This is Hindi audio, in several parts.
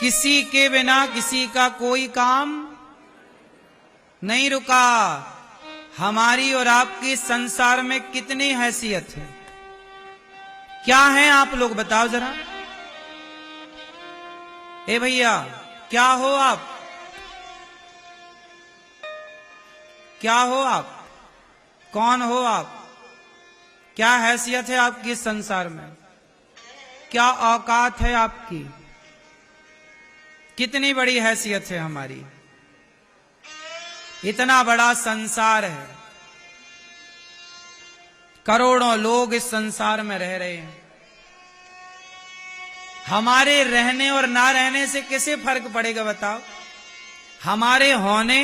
किसी के बिना किसी का कोई काम नहीं रुका। हमारी और आपकी संसार में कितनी हैसियत है, क्या है आप लोग बताओ जरा। ए भैया, क्या हो आप, क्या हो आप, कौन हो आप, क्या हैसियत है आपकी संसार में, क्या औकात है आपकी, कितनी बड़ी हैसियत है हमारी। इतना बड़ा संसार है, करोड़ों लोग इस संसार में रह रहे हैं। हमारे रहने और ना रहने से कैसे फर्क पड़ेगा बताओ। हमारे होने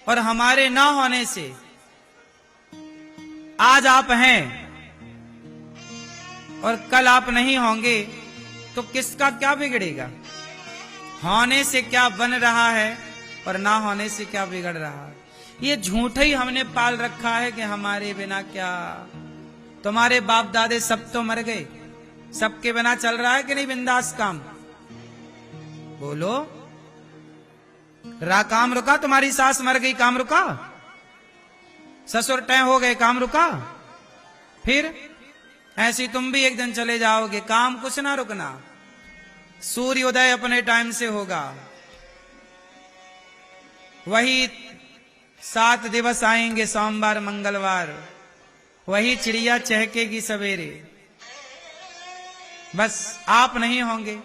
और हमारे ना होने से, आज आप हैं और कल आप नहीं होंगे तो किसका क्या बिगड़ेगा। होने से क्या बन रहा है और ना होने से क्या बिगड़ रहा है। ये झूठ ही हमने पाल रखा है कि हमारे बिना क्या। तुम्हारे बाप दादे सब तो मर गए, सबके बिना चल रहा है कि नहीं बिंदास काम, बोलो। काम रुका, तुम्हारी सास मर गई, काम रुका, ससुर तय हो गए, काम रुका। फिर ऐसी तुम भी एक दिन चले जाओगे, काम कुछ ना रुकना। सूर्योदय अपने टाइम से होगा, वही 7 दिवस आएंगे, सोमवार मंगलवार, वही चिड़िया चहकेगी सवेरे, बस आप नहीं होंगे,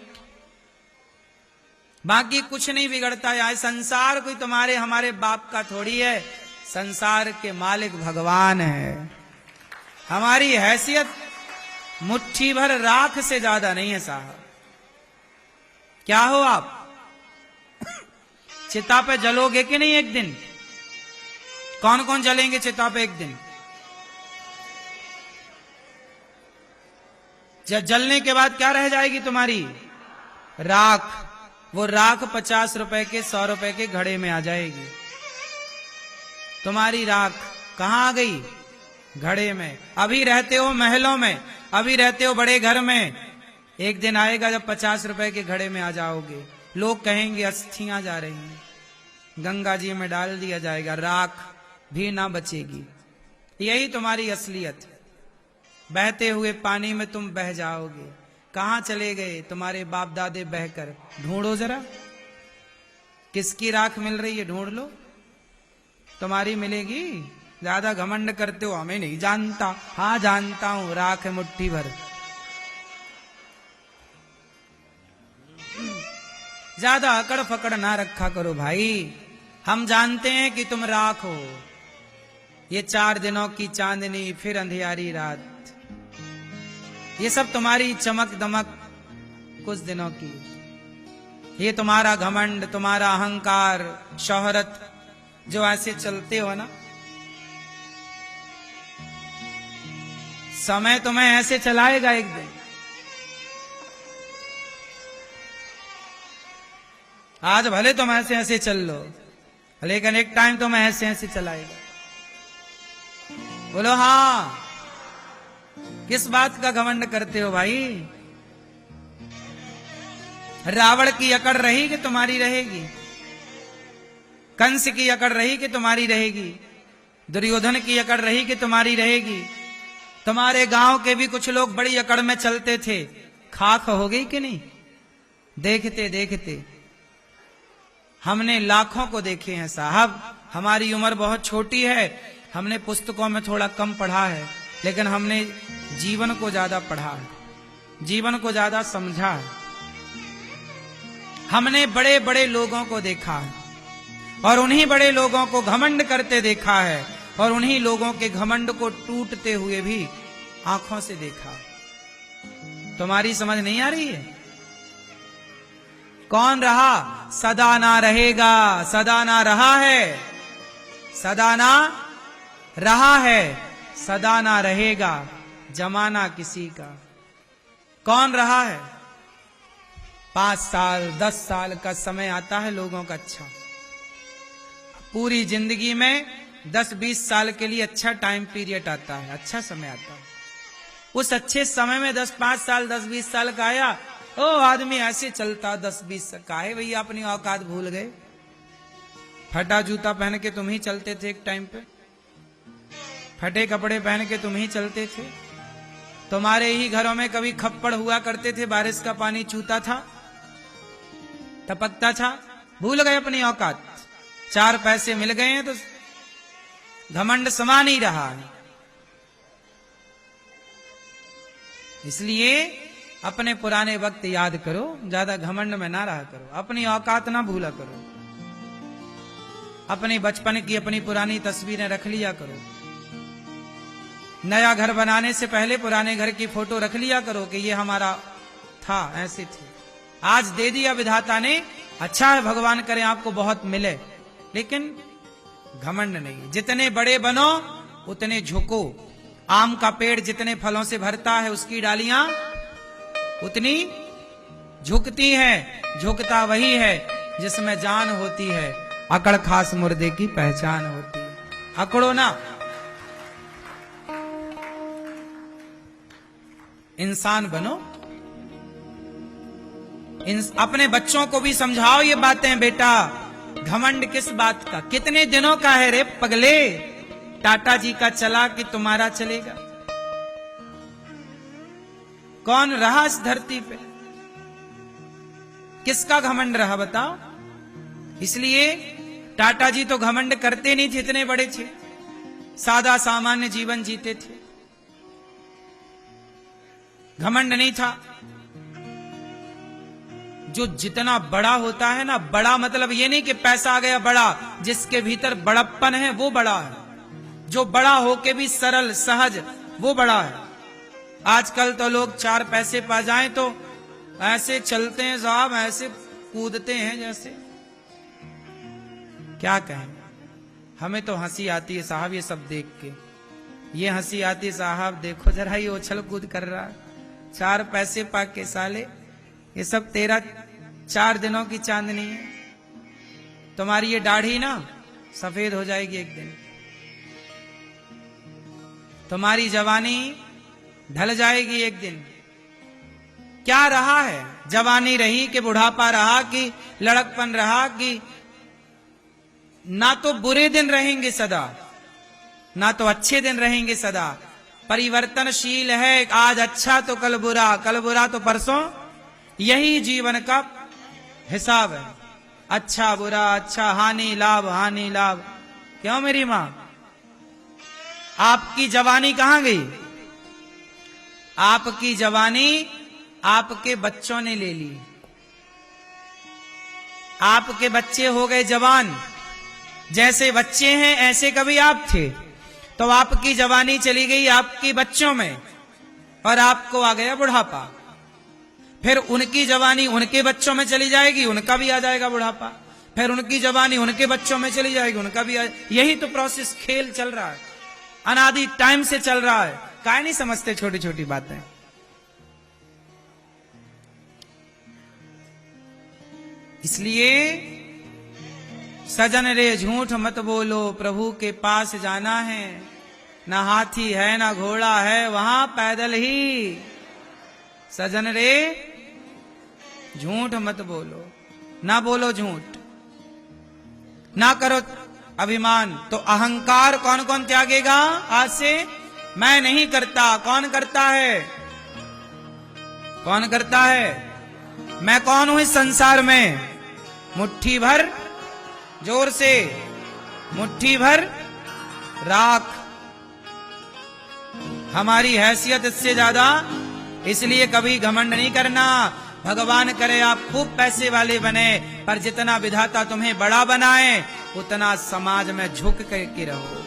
बाकी कुछ नहीं बिगड़ता। यार संसार कोई तुम्हारे हमारे बाप का थोड़ी है, संसार के मालिक भगवान है। हमारी हैसियत मुट्ठी भर राख से ज्यादा नहीं है साहब। क्या हो आप, चिता पे जलोगे कि नहीं एक दिन। कौन कौन जलेंगे चिता पे एक दिन। जब जलने के बाद क्या रह जाएगी तुम्हारी, राख। वो राख 50 रुपए के 100 रुपए के घड़े में आ जाएगी। तुम्हारी राख कहां आ गई, घड़े में। अभी रहते हो महलों में, अभी रहते हो बड़े घर में, एक दिन आएगा जब 50 रुपए के घड़े में आ जाओगे। लोग कहेंगे अस्थियां जा रही हैं, गंगा जी में डाल दिया जाएगा, राख भी ना बचेगी। यही तुम्हारी असलियत है। बहते हुए पानी में तुम बह जाओगे। कहां चले गए तुम्हारे बाप दादे बहकर, ढूंढो जरा, किसकी राख मिल रही है, ढूंढ लो, तुम्हारी मिलेगी। ज्यादा घमंड करते हो, हमें नहीं जानता। हाँ जानता हूं, राख है मुट्ठी भर। ज्यादा अकड़ फकड़ ना रखा करो भाई। हम जानते हैं कि तुम राख हो। ये 4 दिनों की चांदनी, फिर अंधियारी रात, ये सब तुम्हारी चमक दमक कुछ दिनों की। ये तुम्हारा घमंड, तुम्हारा अहंकार, शोहरत, जो ऐसे चलते हो ना, समय तुम्हें ऐसे चलाएगा एक दिन। आज भले तुम ऐसे ऐसे चल लो, लेकिन एक टाइम तुम्हें ऐसे ऐसे चलाएगा। बोलो हाँ, किस बात का घमंड करते हो भाई। रावण की अकड़ रही कि तुम्हारी रहेगी, कंस की अकड़ रही कि तुम्हारी रहेगी, दुर्योधन की अकड़ रही कि तुम्हारी रहेगी। तुम्हारे गांव के भी कुछ लोग बड़ी अकड़ में चलते थे, खाक हो गई कि नहीं। देखते देखते हमने लाखों को देखे हैं साहब। हमारी उम्र बहुत छोटी है, हमने पुस्तकों में थोड़ा कम पढ़ा है, लेकिन हमने जीवन को ज्यादा पढ़ा है, जीवन को ज्यादा समझा है। हमने बड़े बड़े लोगों को देखा है और उन्हीं बड़े लोगों को घमंड करते देखा है, और उन्हीं लोगों के घमंड को टूटते हुए भी आंखों से देखा। तुम्हारी समझ नहीं आ रही है। कौन रहा, सदा ना रहेगा, सदा ना रहा है, सदा ना रहा है, सदा ना रहेगा जमाना किसी का। कौन रहा है। 5 साल 10 साल का समय आता है लोगों का अच्छा, पूरी जिंदगी में 10-20 साल के लिए अच्छा टाइम पीरियड आता है, अच्छा समय आता है। उस अच्छे समय में 5 साल 10-20 साल का आया ओ आदमी ऐसे चलता 10-20 काहे भैया अपनी औकात भूल गए। फटा जूता पहन के तुम ही चलते थे एक टाइम पे, फटे कपड़े पहन के तुम ही चलते थे। तुम्हारे ही घरों में कभी खप्पड़ हुआ करते थे, बारिश का पानी चूता था, टपकता था। भूल गए अपनी औकात। 4 पैसे मिल गए हैं तो घमंड समा नहीं रहा है। इसलिए अपने पुराने वक्त याद करो, ज्यादा घमंड में ना रहा करो, अपनी औकात ना भूला करो। अपने बचपन की अपनी पुरानी तस्वीरें रख लिया करो। नया घर बनाने से पहले पुराने घर की फोटो रख लिया करो कि ये हमारा था, ऐसे थे। आज दे दिया विधाता ने, अच्छा है, भगवान करे आपको बहुत मिले, लेकिन घमंड नहीं। जितने बड़े बनो उतने झुको। आम का पेड़ जितने फलों से भरता है उसकी डालियां उतनी झुकती हैं। झुकता वही है जिसमें जान होती है, अकड़ खास मुर्दे की पहचान होती है। अकड़ो ना, इंसान बनो। अपने बच्चों को भी समझाओ ये बातें, बेटा घमंड किस बात का, कितने दिनों का है रे पगले। टाटा जी का चला कि तुम्हारा चलेगा? कौन रहा इस धरती पे? किसका घमंड रहा बताओ? इसलिए टाटा जी तो घमंड करते नहीं थे, इतने बड़े थे, सादा सामान्य जीवन जीते थे, घमंड नहीं था। जो जितना बड़ा होता है ना, बड़ा मतलब ये नहीं कि पैसा आ गया बड़ा, जिसके भीतर बड़प्पन है वो बड़ा है। जो बड़ा होके भी सरल सहज, वो बड़ा है। आजकल तो लोग 4 पैसे पा जाएं तो ऐसे चलते हैं साहब, ऐसे कूदते हैं जैसे, क्या कहें। हमें तो हंसी आती है साहब ये सब देख के। ये हंसी आती है साहब, देखो जरा ये उछल कूद कर रहा है, 4 पैसे पा के साले। ये सब तेरा 4 दिनों की चांदनी है। तुम्हारी ये दाढ़ी ना सफेद हो जाएगी एक दिन, तुम्हारी जवानी ढल जाएगी एक दिन। क्या रहा है? जवानी रही कि बुढ़ापा रहा कि लड़कपन रहा? कि ना तो बुरे दिन रहेंगे सदा, ना तो अच्छे दिन रहेंगे सदा। परिवर्तनशील है, आज अच्छा तो कल बुरा, कल बुरा तो परसों। यही जीवन का हिसाब है, अच्छा बुरा, अच्छा हानि लाभ, हानि लाभ। क्यों मेरी मां, आपकी जवानी कहां गई? आपकी जवानी आपके बच्चों ने ले ली। आपके बच्चे हो गए जवान। जैसे बच्चे हैं ऐसे कभी आप थे, तो आपकी जवानी चली गई आपके बच्चों में और आपको आ गया बुढ़ापा। फिर उनकी जवानी उनके बच्चों में चली जाएगी, उनका भी आ जाएगा बुढ़ापा। फिर उनकी जवानी उनके बच्चों में चली जाएगी, उनका भी यही तो प्रोसेस, खेल चल रहा है, अनादि टाइम से चल रहा है। काहे नहीं समझते छोटी छोटी बातें? इसलिए सजन रे झूठ मत बोलो, प्रभु के पास जाना है। ना हाथी है ना घोड़ा है, वहां पैदल ही। सजन रे झूठ मत बोलो, ना बोलो झूठ, ना करो अभिमान। तो अहंकार कौन कौन त्यागेगा आज से? मैं नहीं करता। कौन करता है? कौन करता है? मैं कौन हूं इस संसार में? मुट्ठी भर, जोर से, मुट्ठी भर राख। हमारी हैसियत इससे ज्यादा, इसलिए कभी घमंड नहीं करना। भगवान करे आप खूब पैसे वाले बने, पर जितना विधाता तुम्हें बड़ा बनाए उतना समाज में झुक के रहो,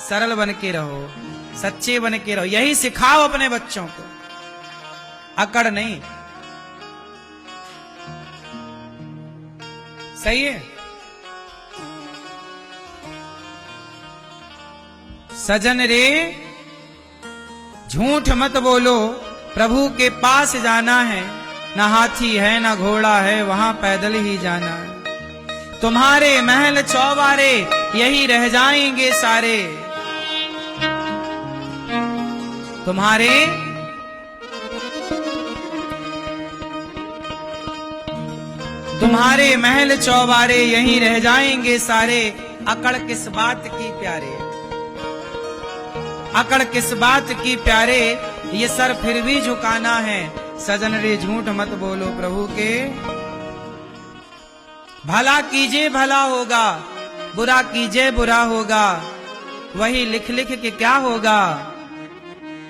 सरल बन के रहो, सच्चे बन के रहो। यही सिखाओ अपने बच्चों को, अकड़ नहीं। सही है? सजन रे झूठ मत बोलो, प्रभु के पास जाना है। ना हाथी है ना घोड़ा है, वहां पैदल ही जाना है। तुम्हारे महल चौबारे यही रह जाएंगे सारे। तुम्हारे तुम्हारे महल चौबारे यहीं रह जाएंगे सारे, अकड़ किस बात की प्यारे, अकड़ किस बात की प्यारे, ये सर फिर भी झुकाना है, सजन रे झूठ मत बोलो प्रभु के। भला कीजिए भला होगा, बुरा कीजिए बुरा होगा, वही लिख लिख के क्या होगा,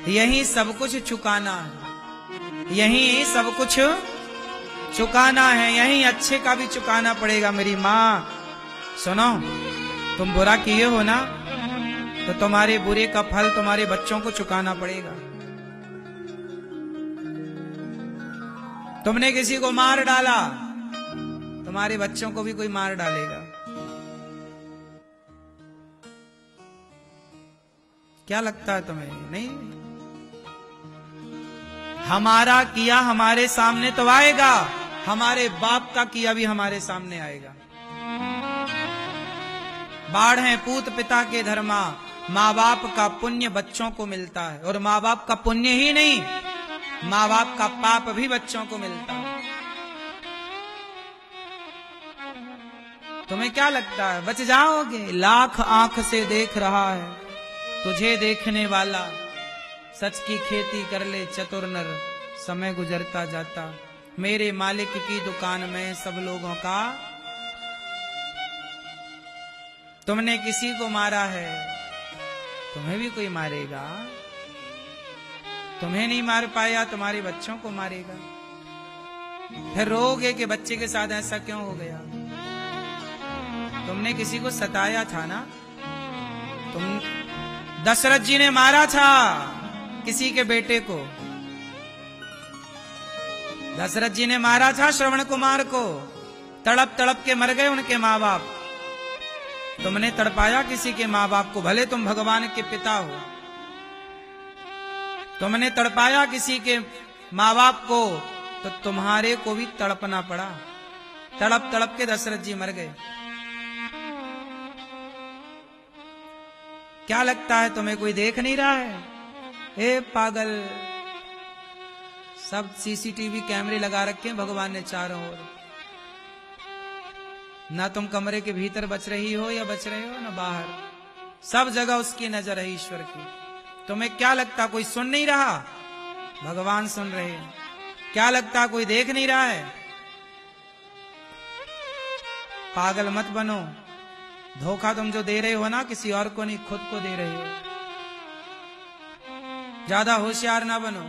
यही सब कुछ चुकाना है, यही सब कुछ चुकाना है, यही अच्छे का भी चुकाना पड़ेगा। मेरी माँ सुनो, तुम बुरा किए हो ना, तो तुम्हारे बुरे का फल तुम्हारे बच्चों को चुकाना पड़ेगा। तुमने किसी को मार डाला, तुम्हारे बच्चों को भी कोई मार डालेगा। क्या लगता है तुम्हें? नहीं, हमारा किया हमारे सामने तो आएगा, हमारे बाप का किया भी हमारे सामने आएगा। बाढ़ है पूत पिता के धर्मा, माँ बाप का पुण्य बच्चों को मिलता है, और माँ बाप का पुण्य ही नहीं, माँ बाप का पाप भी बच्चों को मिलता है। तुम्हें क्या लगता है बच जाओगे? लाख आंख से देख रहा है तुझे देखने वाला, सच की खेती कर ले चतुर नर, समय गुजरता जाता, मेरे मालिक की दुकान में सब लोगों का। तुमने किसी को मारा है, तुम्हें भी कोई मारेगा। तुम्हें नहीं मार पाया, तुम्हारे बच्चों को मारेगा। फिर रोगे कि बच्चे के साथ ऐसा क्यों हो गया। तुमने किसी को सताया था ना, तुम दशरथ जी ने मारा था किसी के बेटे को, दशरथ जी ने मारा था श्रवण कुमार को, तड़प तड़प के मर गए उनके माँ बाप। तुमने तड़पाया किसी के माँ बाप को, भले तुम भगवान के पिता हो, तुमने तड़पाया किसी के माँ बाप को, तो तुम्हारे को भी तड़पना पड़ा। तड़प तड़प के दशरथ जी मर गए। क्या लगता है तुम्हें कोई देख नहीं रहा है? ए पागल, सब सीसीटीवी कैमरे लगा रखे हैं भगवान ने चारों ओर। ना तुम कमरे के भीतर बच रही हो या बच रहे हो ना बाहर, सब जगह उसकी नजर है ईश्वर की। तुम्हें क्या लगता कोई सुन नहीं रहा? भगवान सुन रहे हैं। क्या लगता कोई देख नहीं रहा है? पागल मत बनो। धोखा तुम जो दे रहे हो ना, किसी और को नहीं, खुद को दे रहे हो। ज्यादा होशियार ना बनो,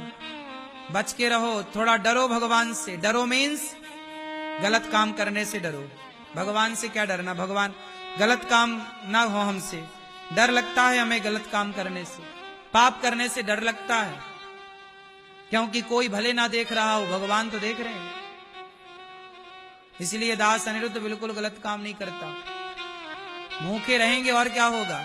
बच के रहो, थोड़ा डरो भगवान से। डरो मीन्स गलत काम करने से डरो। भगवान से क्या डरना, भगवान गलत काम ना हो हमसे। डर लगता है हमें गलत काम करने से, पाप करने से डर लगता है, क्योंकि कोई भले ना देख रहा हो, भगवान तो देख रहे हैं। इसलिए दास अनिरुद्ध बिल्कुल गलत काम नहीं करता। भूखे रहेंगे और क्या होगा?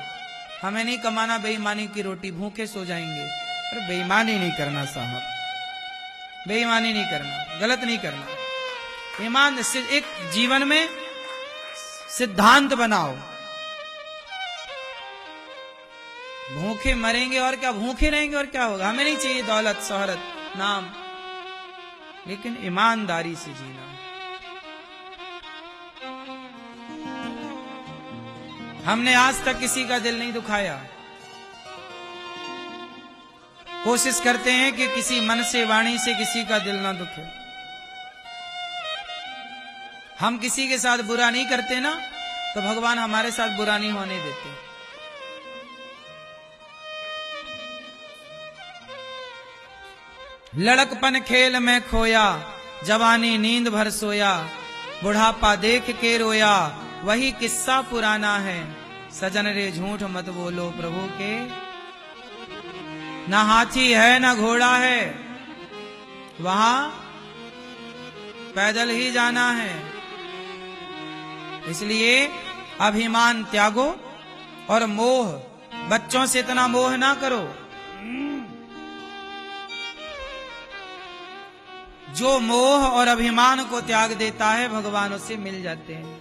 हमें नहीं कमाना बेईमानी की रोटी, भूखे सो जाएंगे। अरे बेईमानी नहीं करना साहब, बेईमानी नहीं करना, गलत नहीं करना। ईमान से एक जीवन में सिद्धांत बनाओ। भूखे मरेंगे और क्या, भूखे रहेंगे और क्या होगा? हमें नहीं चाहिए दौलत शोहरत नाम, लेकिन ईमानदारी से जीना। हमने आज तक किसी का दिल नहीं दुखाया। कोशिश करते हैं कि किसी मन से वाणी से किसी का दिल ना दुखे। हम किसी के साथ बुरा नहीं करते ना, तो भगवान हमारे साथ बुरा नहीं होने देते। लड़कपन खेल में खोया, जवानी नींद भर सोया, बुढ़ापा देख के रोया, वही किस्सा पुराना है। सजन रे झूठ मत बोलो प्रभु के। ना हाथी है ना घोड़ा है, वहां पैदल ही जाना है। इसलिए अभिमान त्यागो और मोह, बच्चों से इतना मोह ना करो। जो मोह और अभिमान को त्याग देता है, भगवान उसे मिल जाते हैं।